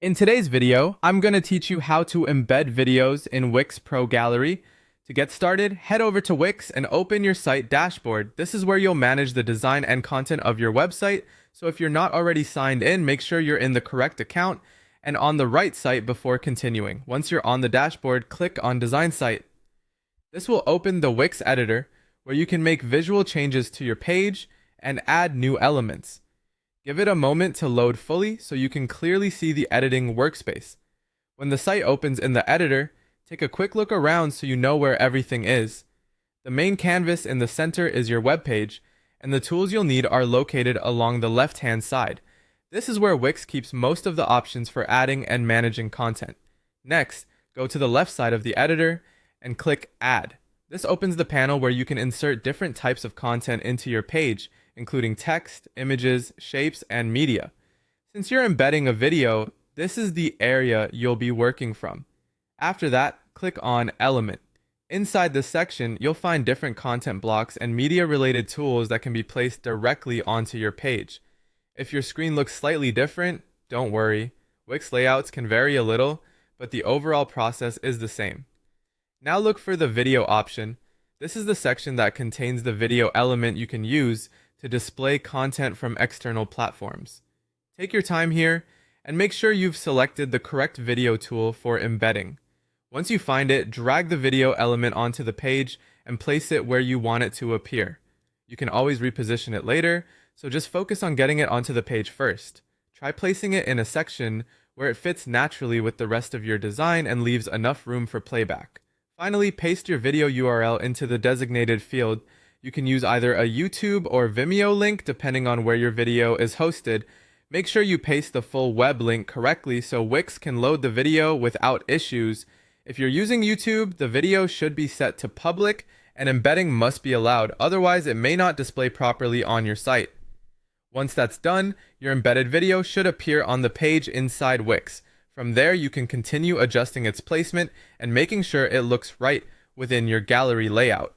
In today's video, I'm going to teach you how to embed videos in Wix Pro Gallery. To get started, head over to Wix and open your site dashboard. This is where you'll manage the design and content of your website. So if you're not already signed in, make sure you're in the correct account and on the right site before continuing. Once you're on the dashboard, click on Design Site. This will open the Wix editor where you can make visual changes to your page and add new elements. Give it a moment to load fully so you can clearly see the editing workspace. When the site opens in the editor, take a quick look around so you know where everything is. The main canvas in the center is your web page, and the tools you'll need are located along the left-hand side. This is where Wix keeps most of the options for adding and managing content. Next, go to the left side of the editor and click Add. This opens the panel where you can insert different types of content into your page, including text, images, shapes, and media. Since you're embedding a video, this is the area you'll be working from. After that, click on Element. Inside this section, you'll find different content blocks and media-related tools that can be placed directly onto your page. If your screen looks slightly different, don't worry. Wix layouts can vary a little, but the overall process is the same. Now look for the video option. This is the section that contains the video element you can use to display content from external platforms. Take your time here and make sure you've selected the correct video tool for embedding. Once you find it, drag the video element onto the page and place it where you want it to appear. You can always reposition it later, so just focus on getting it onto the page first. Try placing it in a section where it fits naturally with the rest of your design and leaves enough room for playback. Finally, paste your video URL into the designated field. You can use either a YouTube or Vimeo link depending on where your video is hosted. Make sure you paste the full web link correctly so Wix can load the video without issues. If you're using YouTube, the video should be set to public and embedding must be allowed, otherwise it may not display properly on your site. Once that's done, your embedded video should appear on the page inside Wix. From there, you can continue adjusting its placement and making sure it looks right within your gallery layout.